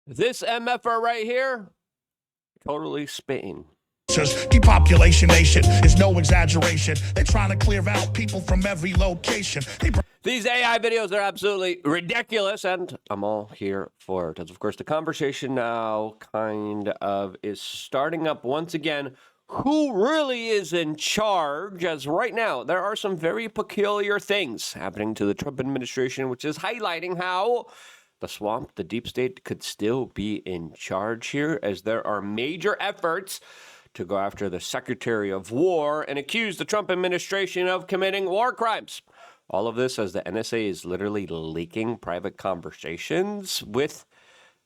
This MFR right here, totally Spain. Depopulation nation is no exaggeration. They're trying to clear out people from every location. These AI videos are absolutely ridiculous, and I'm all here for it. As of course, the conversation now kind of is starting up once again. Who really is in charge? As right now, there are some very peculiar things happening to the Trump administration, which is highlighting how the swamp, the deep state, could still be in charge here, as there are major efforts to go after the Secretary of War and accuse the Trump administration of committing war crimes. All of this as the NSA is literally leaking private conversations with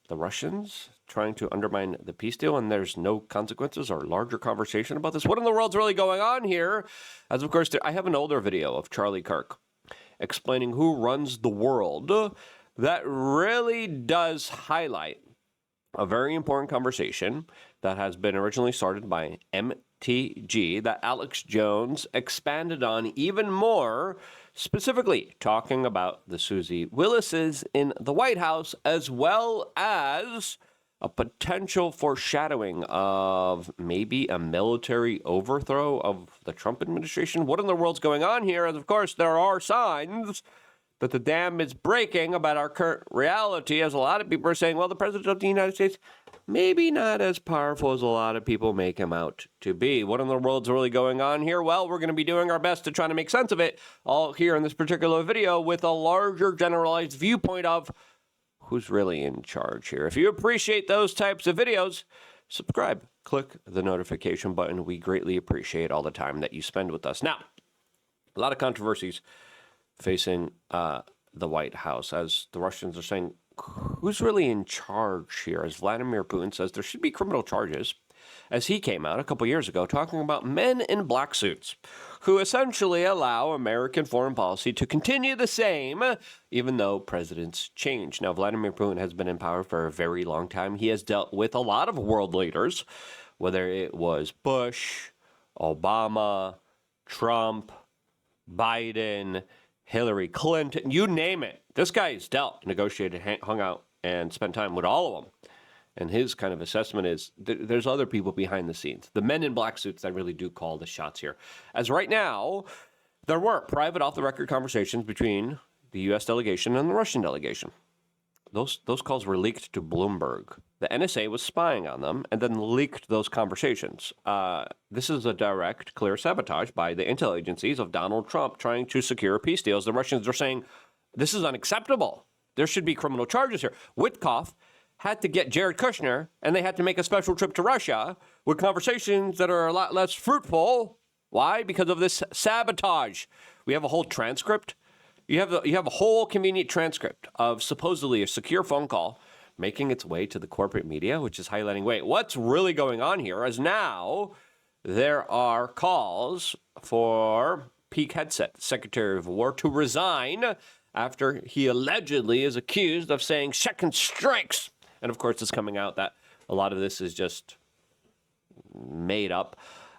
the Russians, trying to undermine the peace deal, and there's no consequences or larger conversation about this. What in the world's really going on here? As of course, I have an older video of Charlie Kirk explaining who runs the world that really does highlight a very important conversation that has been originally started by MTG that Alex Jones expanded on even more, specifically talking about the Susie Willises in the White House, as well as a potential foreshadowing of maybe a military overthrow of the Trump administration. What in the world's going on here? And of course, there are signs that the dam is breaking about our current reality, as a lot of people are saying, well, the president of the United States, maybe not as powerful as a lot of people make him out to be. What in the world's really going on here? Well, we're going to be doing our best to try to make sense of it all here in this particular video with a larger generalized viewpoint of who's really in charge here. If you appreciate those types of videos, subscribe, click the notification button. We greatly appreciate all the time that you spend with us. Now, a lot of controversies facing the White House, as the Russians are saying, who's really in charge here? As Vladimir Putin says, there should be criminal charges, as he came out a couple years ago talking about men in black suits who essentially allow American foreign policy to continue the same, even though presidents change. Now, Vladimir Putin has been in power for a very long time. He has dealt with a lot of world leaders, whether it was Bush, Obama, Trump, Biden, Hillary Clinton, you name it. This guy has dealt, negotiated, hung out, and spent time with all of them. And his kind of assessment is there's other people behind the scenes. The men in black suits that really do call the shots here. As right now, there were private off-the-record conversations between the U.S. delegation and the Russian delegation. Those calls were leaked to Bloomberg. The NSA was spying on them and then leaked those conversations. This is a direct, clear sabotage by the intel agencies of Donald Trump trying to secure peace deals. The Russians are saying, this is unacceptable. There should be criminal charges here. Witkoff had to get Jared Kushner, and they had to make a special trip to Russia with conversations that are a lot less fruitful. Why? Because of this sabotage. We have a whole transcript. You have a whole convenient transcript of supposedly a secure phone call making its way to the corporate media, which is highlighting, wait, what's really going on here? As now there are calls for Pete Hegseth, Secretary of War, to resign after he allegedly is accused of saying second strikes. And of course, it's coming out that a lot of this is just made up.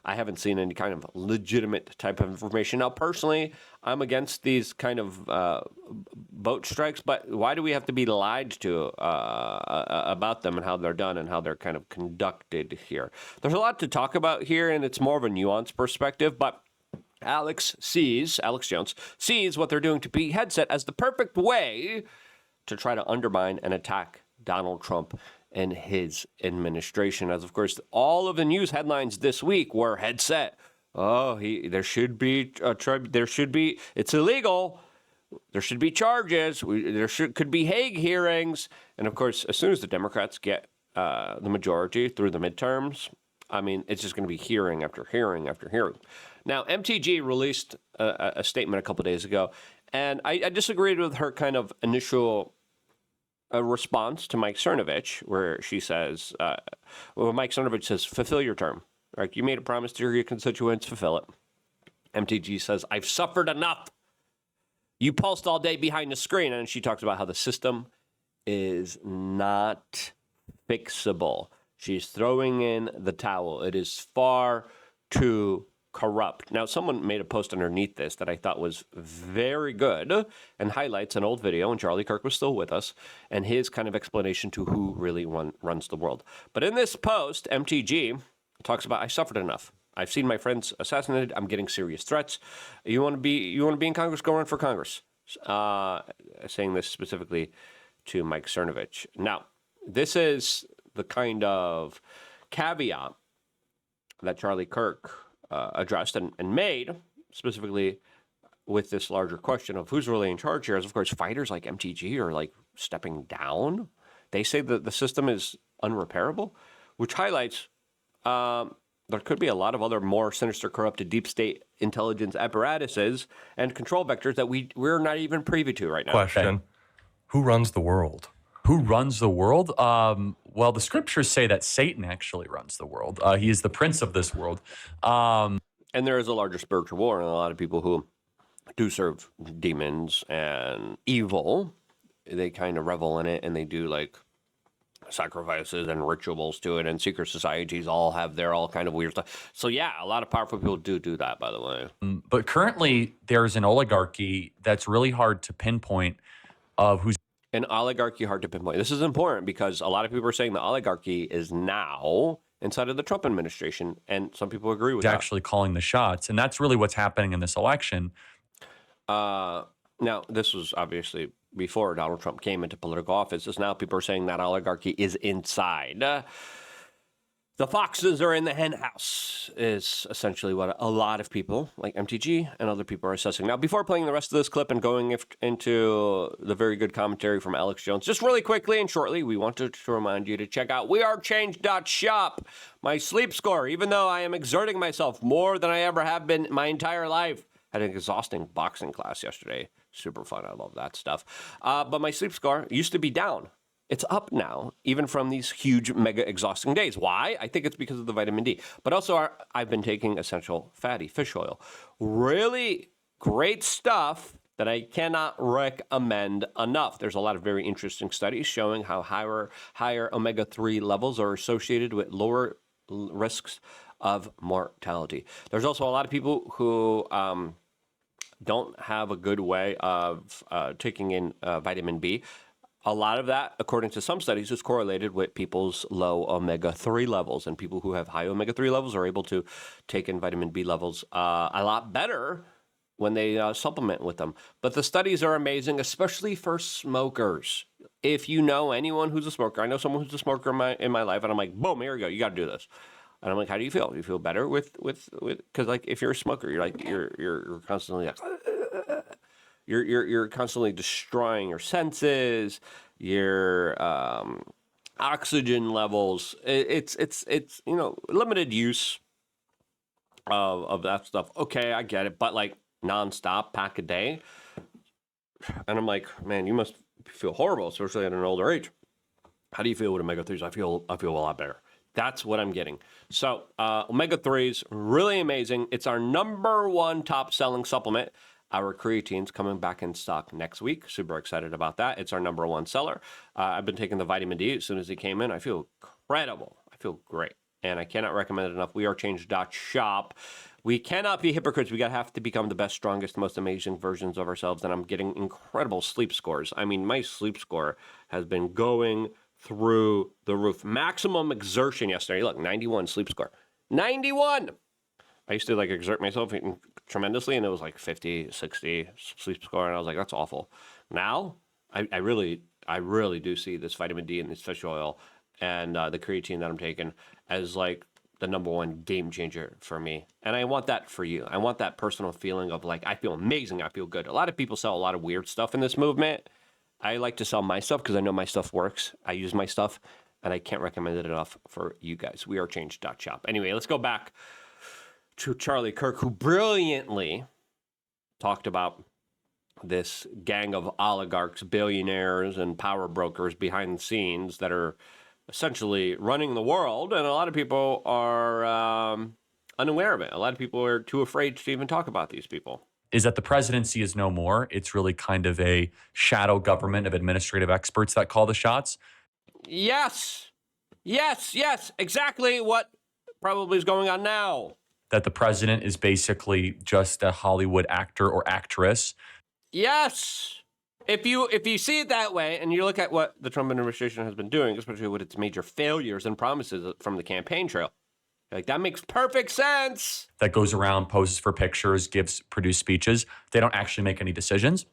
I haven't seen any kind of legitimate type of information. Now, personally, I'm against these kind of boat strikes, but why do we have to be lied to about them and how they're done and how they're kind of conducted here? There's a lot to talk about here, and it's more of a nuanced perspective, but Alex Jones sees what they're doing to Pete Hegseth as the perfect way to try to undermine and attack Donald Trump and his administration. As of course, all of the news headlines this week were Hegseth. It's illegal. There should be charges. Could be Hague hearings. And of course, as soon as the Democrats get the majority through the midterms, I mean, it's just going to be hearing after hearing after hearing. Now, MTG released a statement a couple days ago, and I disagreed with her kind of initial a response to Mike Cernovich, where she says, Mike Cernovich says, fulfill your term. Right? You made a promise to your constituents, fulfill it. MTG says, I've suffered enough. You pulsed all day behind the screen. And she talks about how the system is not fixable. She's throwing in the towel. It is far too corrupt. Now, someone made a post underneath this that I thought was very good and highlights an old video, and Charlie Kirk was still with us, and his kind of explanation to who really runs the world. But in this post, MTG talks about, I suffered enough. I've seen my friends assassinated. I'm getting serious threats. You want to be in Congress? Go run for Congress. Saying this specifically to Mike Cernovich. Now, this is the kind of caveat that Charlie Kirk addressed and made, specifically with this larger question of who's really in charge here, is, of course, fighters like MTG are like stepping down. They say that the system is unrepairable, which highlights there could be a lot of other more sinister, corrupted deep state intelligence apparatuses and control vectors that we're not even privy to right now. Question. Who runs the world? Who runs the world? Well, the scriptures say that Satan actually runs the world. He is the prince of this world. And there is a larger spiritual war, and a lot of people who do serve demons and evil, they kind of revel in it, and they do like sacrifices and rituals to it, and secret societies all have their all kind of weird stuff. So yeah, a lot of powerful people do that, by the way. But currently, there's an oligarchy that's really hard to pinpoint of who's An oligarchy hard to pinpoint. This is important because a lot of people are saying the oligarchy is now inside of the Trump administration, and some people agree with that. actually calling the shots. And that's really what's happening in this election. Now, this was obviously before Donald Trump came into political office. Just now people are saying that oligarchy is inside. The foxes are in the hen house is essentially what a lot of people like MTG and other people are assessing. Now, before playing the rest of this clip and going into the very good commentary from Alex Jones, just really quickly and shortly, we wanted to remind you to check out wearechange.shop, my sleep score. Even though I am exerting myself more than I ever have been my entire life. Had an exhausting boxing class yesterday. Super fun. I love that stuff. But my sleep score used to be down. It's up now, even from these huge, mega exhausting days. Why? I think it's because of the vitamin D. But also, I've been taking essential fatty fish oil. Really great stuff that I cannot recommend enough. There's a lot of very interesting studies showing how higher omega-3 levels are associated with lower risks of mortality. There's also a lot of people who don't have a good way of taking in vitamin B. A lot of that, according to some studies, is correlated with people's low omega-3 levels. And people who have high omega-3 levels are able to take in vitamin B levels a lot better when they supplement with them. But the studies are amazing, especially for smokers. If you know anyone who's a smoker, I know someone who's a smoker in my life, and I'm like, boom, here we go, you got to do this. And I'm like, how do you feel? Do you feel better with because like if you're a smoker, you're like you're constantly like, you're constantly destroying your senses, your oxygen levels. It's limited use of that stuff. Okay, I get it, but like nonstop, pack a day, and I'm like, man, you must feel horrible, especially at an older age. How do you feel with omega-3s? I feel a lot better. That's what I'm getting. So omega-3s, really amazing. It's our #1 top-selling supplement. Our creatine's coming back in stock next week. Super excited about that. It's our #1 seller. I've been taking the vitamin D as soon as it came in. I feel incredible. I feel great. And I cannot recommend it enough. wearechange.shop. We cannot be hypocrites. We have to become the best, strongest, most amazing versions of ourselves. And I'm getting incredible sleep scores. I mean, my sleep score has been going through the roof. Maximum exertion yesterday. Look, 91 sleep score. 91! I used to like exert myself tremendously, and it was like 50, 60 sleep score, and I was like, that's awful. Now, I really do see this vitamin D and this fish oil and the creatine that I'm taking as like the #1 game changer for me. And I want that for you. I want that personal feeling of like, I feel amazing, I feel good. A lot of people sell a lot of weird stuff in this movement. I like to sell my stuff because I know my stuff works. I use my stuff, and I can't recommend it enough for you guys. wearechange.shop. Anyway, let's go back to Charlie Kirk, who brilliantly talked about this gang of oligarchs, billionaires, and power brokers behind the scenes that are essentially running the world. And a lot of people are unaware of it. A lot of people are too afraid to even talk about these people. Is that the presidency is no more. It's really kind of a shadow government of administrative experts that call the shots. Yes, exactly what probably is going on now. that the president is basically just a Hollywood actor or actress. Yes. If you see it that way, and you look at what the Trump administration has been doing, especially with its major failures and promises from the campaign trail, like that makes perfect sense. That goes around, poses for pictures, produce speeches. They don't actually make any decisions.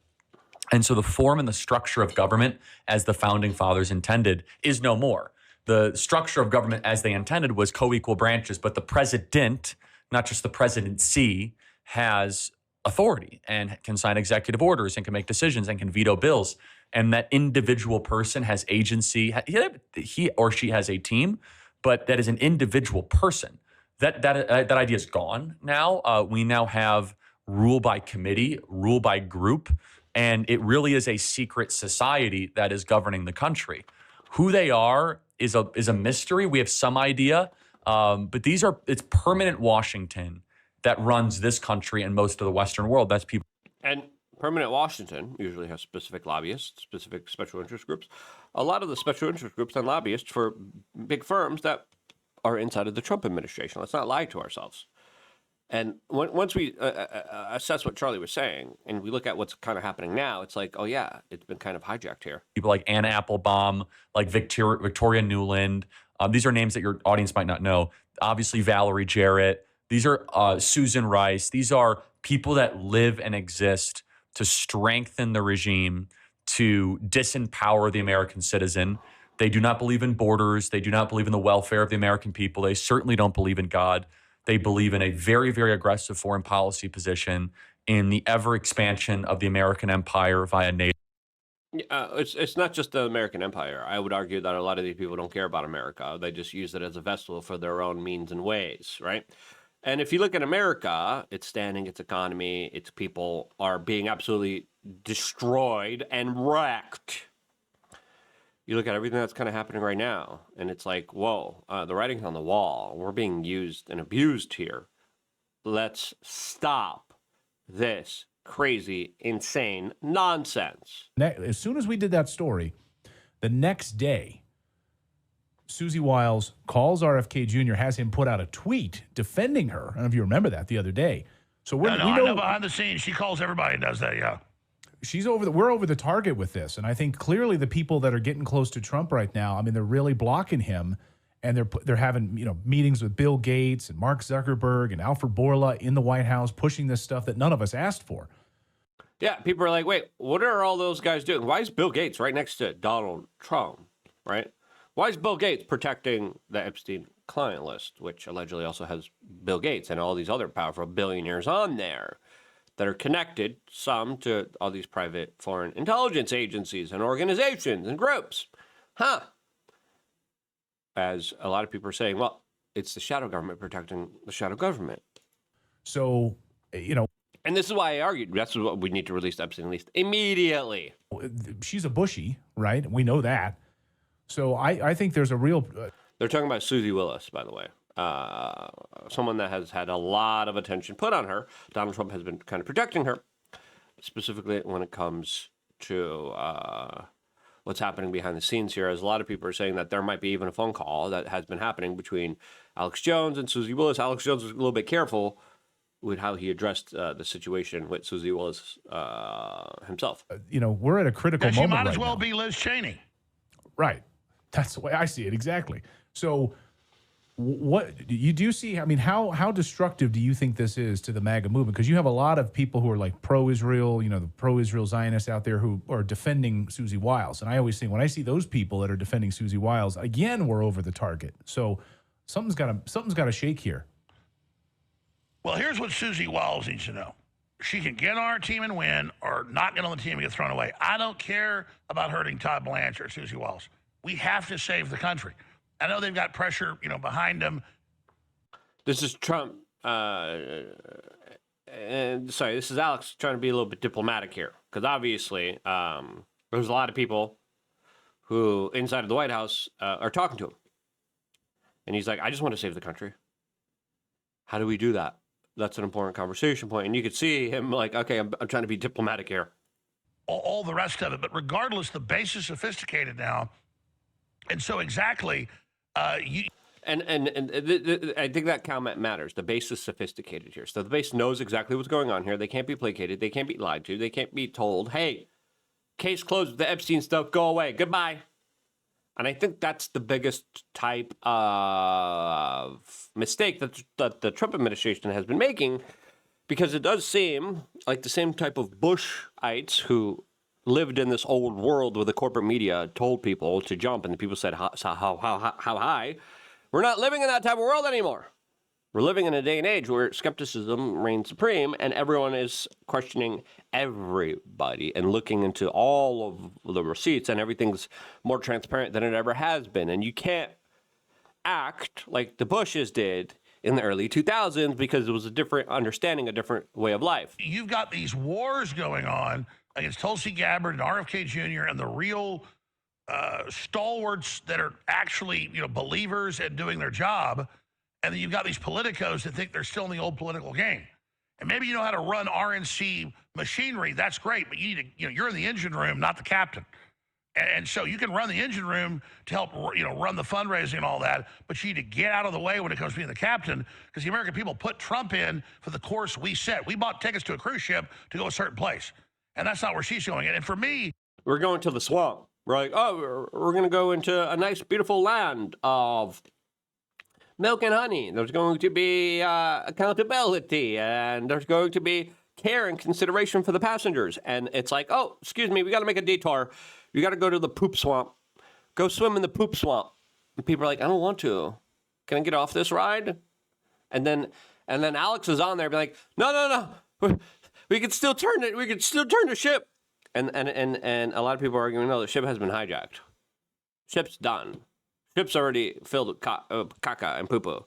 And so the form and the structure of government as the founding fathers intended is no more. The structure of government as they intended was co-equal branches, but the president, not just the presidency, has authority and can sign executive orders and can make decisions and can veto bills. And that individual person has agency. He or she has a team, but that is an individual person. That idea is gone now. We now have rule by committee, rule by group, and it really is a secret society that is governing the country. Who they are is a mystery. We have some idea, but it's permanent Washington that runs this country and most of the Western world. That's people. And permanent Washington usually has specific lobbyists, specific special interest groups. A lot of the special interest groups and lobbyists for big firms that are inside of the Trump administration. Let's not lie to ourselves. And once we assess what Charlie was saying, and we look at what's kind of happening now, it's like, oh yeah, it's been kind of hijacked here. People like Anna Applebaum, like Victoria Nuland. These are names that your audience might not know. Obviously, Valerie Jarrett. These are Susan Rice. These are people that live and exist to strengthen the regime, to disempower the American citizen. They do not believe in borders. They do not believe in the welfare of the American people. They certainly don't believe in God. They believe in a very, very aggressive foreign policy position, in the ever expansion of the American empire via NATO. It's not just the American empire. I would argue that a lot of these people don't care about America. They just use it as a vessel for their own means and ways, right? And if you look at America, its standing, its economy, its people are being absolutely destroyed and wrecked. You look at everything that's kind of happening right now, and it's like, whoa, the writing's on the wall. We're being used and abused here. Let's stop this crazy, insane nonsense. As soon as we did that story, the next day, Susie Wiles calls RFK Jr., has him put out a tweet defending her. I don't know if you remember that the other day. So we I know know behind the scenes she calls everybody and does that, yeah. We're over the target with this. And I think clearly the people that are getting close to Trump right now, I mean, they're really blocking him, and they're having, meetings with Bill Gates and Mark Zuckerberg and Alfred Bourla in the White House, pushing this stuff that none of us asked for. Yeah, people are like, wait, what are all those guys doing? Why is Bill Gates right next to Donald Trump, right? Why is Bill Gates protecting the Epstein client list, which allegedly also has Bill Gates and all these other powerful billionaires on there that are connected, some to all these private foreign intelligence agencies and organizations and groups? As a lot of people are saying, well, it's the shadow government protecting the shadow government. So, And this is why I argued that's what we need to release the Epstein list immediately. she's a Bushy, right? We know that. So I think there's a real... They're talking about Susie Willis, by the way. Someone that has had a lot of attention put on her. Donald Trump has been kind of protecting her, specifically when it comes to what's happening behind the scenes here. As a lot of people are saying that there might be even a phone call that has been happening between Alex Jones and Susie Willis. Alex Jones was a little bit careful with how he addressed the situation with Susie Willis himself. We're at a critical moment. She might as right well now. be Liz Cheney. Right. That's the way I see it, exactly. So what you do see, I mean, how destructive do you think this is to the MAGA movement? Because you have a lot of people who are like pro-Israel, the pro-Israel Zionists out there who are defending Susie Wiles. And I always think when I see those people that are defending Susie Wiles, again, we're over the target. So something's got to shake here. Well, here's what Susie Wiles needs to know. She can get on our team and win, or not get on the team and get thrown away. I don't care about hurting Todd Blanchard or Susie Wiles. We have to save the country. I know they've got pressure, behind them. This is Trump. And sorry, this is Alex trying to be a little bit diplomatic here, because obviously there's a lot of people who inside of the White House are talking to him, and he's like, "I just want to save the country. How do we do that?" That's an important conversation point. And you could see him like, okay, I'm trying to be diplomatic here. All the rest of it. But regardless, the base is sophisticated now. And so exactly, I think that comment matters. The base is sophisticated here. So the base knows exactly what's going on here. They can't be placated. They can't be lied to. They can't be told, hey, case closed with the Epstein stuff. Go away. Goodbye. And I think that's the biggest type of mistake that the Trump administration has been making, because it does seem like the same type of Bushites who lived in this old world where the corporate media told people to jump, and the people said, how high? We're not living in that type of world anymore. We're living in a day and age where skepticism reigns supreme, and everyone is questioning everybody and looking into all of the receipts, and everything's more transparent than it ever has been. And you can't act like the Bushes did in the early 2000s because it was a different understanding, a different way of life. You've got these wars going on against Tulsi Gabbard and RFK Jr. and the real stalwarts that are actually, believers and doing their job. And then you've got these politicos that think they're still in the old political game. And maybe you know how to run RNC machinery. That's great. But you need to, you're in the engine room, not the captain. And so you can run the engine room to help, run the fundraising and all that. But you need to get out of the way when it comes to being the captain, because the American people put Trump in for the course we set. We bought tickets to a cruise ship to go a certain place. And that's not where she's going. And for me, we're going to the swamp. We're like, oh, we're going to go into a nice, beautiful land of milk and honey. There's going to be accountability, and there's going to be care and consideration for the passengers. And it's like, oh, excuse me, we got to make a detour. You got to go to the poop swamp. Go swim in the poop swamp. And people are like, I don't want to. Can I get off this ride? And then Alex is on there, be like, no. We could still turn it. We could still turn the ship. And a lot of people are arguing, no, the ship has been hijacked. Ship's done. Ship's already filled with caca and poo-poo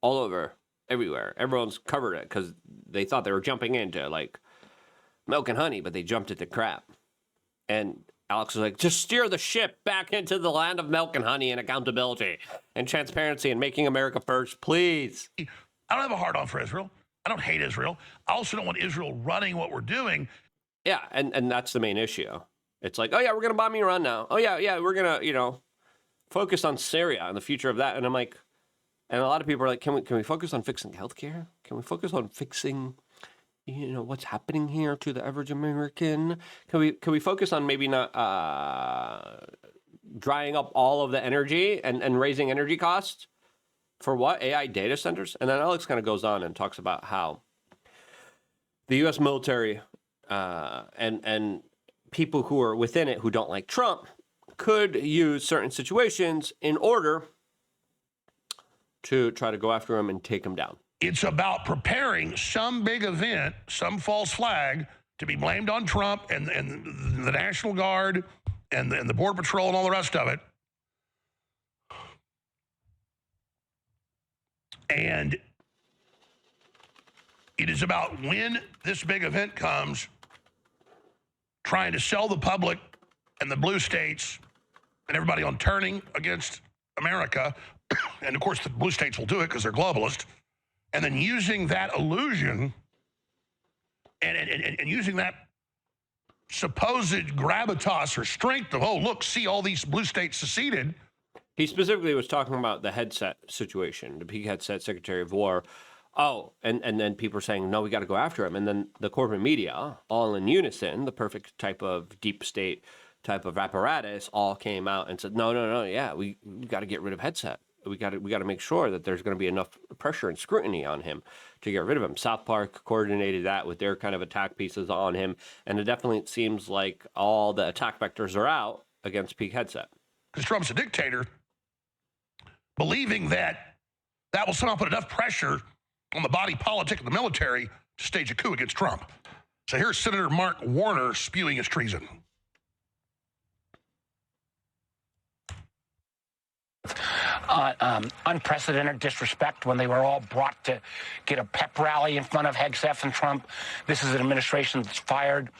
all over, everywhere. Everyone's covered it because they thought they were jumping into, like, milk and honey, but they jumped into crap. And Alex was like, just steer the ship back into the land of milk and honey and accountability and transparency and making America first, please. I don't have a hard-on for Israel. I don't hate Israel. I also don't want Israel running what we're doing. Yeah, and that's the main issue. It's like, oh, yeah, we're going to bomb Iran now. Oh, yeah, we're going to, focus on Syria and the future of that. And I'm like, and a lot of people are like, can we focus on fixing healthcare? Can we focus on fixing, what's happening here to the average American? Can we focus on maybe not drying up all of the energy and raising energy costs for what? AI data centers? And then Alex kind of goes on and talks about how the U.S. military and people who are within it who don't like Trump could use certain situations in order to try to go after him and take him down. It's about preparing some big event, some false flag, to be blamed on Trump and the National Guard and the Border Patrol and all the rest of it. And it is about when this big event comes, trying to sell the public and the blue states and everybody on turning against America. And of course, the blue states will do it because they're globalist. And then using that illusion and using that supposed gravitas or strength of, oh, look, see, all these blue states seceded. He specifically was talking about the headset situation, the peak headset Secretary of War. Oh, and then people are saying, no, we got to go after him. And then the corporate media, all in unison, the perfect type of deep state type of apparatus, all came out and said, no, yeah, we got to get rid of headset. We got to make sure that there's going to be enough pressure and scrutiny on him to get rid of him. South Park coordinated that with their kind of attack pieces on him, and it definitely seems like all the attack vectors are out against peak headset. Because Trump's a dictator, believing that will somehow put enough pressure on the body politic of the military to stage a coup against Trump. So here's Senator Mark Warner spewing his treason. Unprecedented disrespect when they were all brought to get a pep rally in front of Hegseth and Trump. This is an administration that's fired,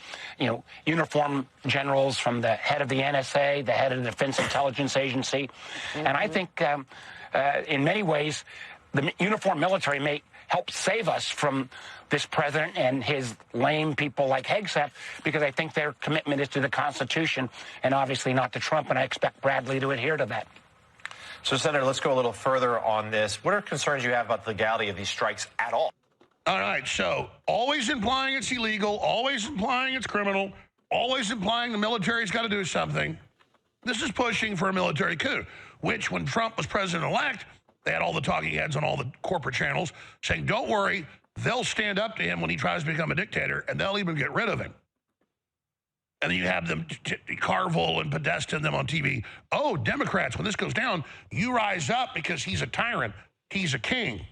uniform generals from the head of the NSA, the head of the Defense Intelligence Agency. Mm-hmm. And I think in many ways, the uniform military may help save us from this president and his lame people like Hegseth, because I think their commitment is to the Constitution and obviously not to Trump. And I expect Bradley to adhere to that. So, Senator, let's go a little further on this. What are concerns you have about the legality of these strikes at all? All right, so always implying it's illegal, always implying it's criminal, always implying the military's got to do something. This is pushing for a military coup, which when Trump was president-elect, they had all the talking heads on all the corporate channels saying, don't worry, they'll stand up to him when he tries to become a dictator, and they'll even get rid of him. And then you have them, Carville and Podesta and them on TV. Oh, Democrats, when this goes down, you rise up because he's a tyrant. He's a king.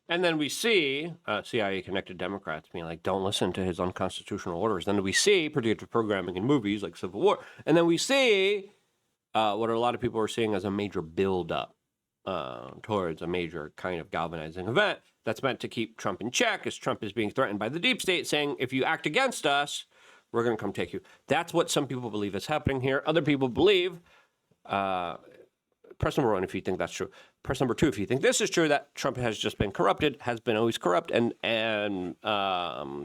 And then we see CIA-connected Democrats being like, don't listen to his unconstitutional orders. Then we see predictive programming in movies like Civil War. And then we see what a lot of people are seeing as a major build-up towards a major kind of galvanizing event that's meant to keep Trump in check, as Trump is being threatened by the deep state, saying, if you act against us, we're going to come take you. That's what some people believe is happening here. Other people believe, press number one if you think that's true. Press number two if you think this is true, that Trump has just been corrupted, has been always corrupt, and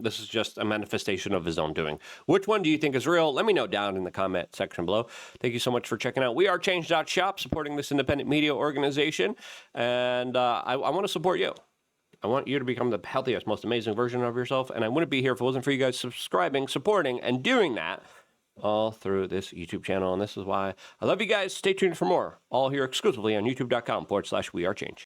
this is just a manifestation of his own doing. Which one do you think is real? Let me know down in the comment section below. Thank you so much for checking out WeAreChange.shop, supporting this independent media organization, and I want to support you. I want you to become the healthiest, most amazing version of yourself, and I wouldn't be here if it wasn't for you guys subscribing, supporting, and doing that all through this YouTube channel, and this is why I love you guys. Stay tuned for more, all here exclusively on youtube.com/WeAreChange.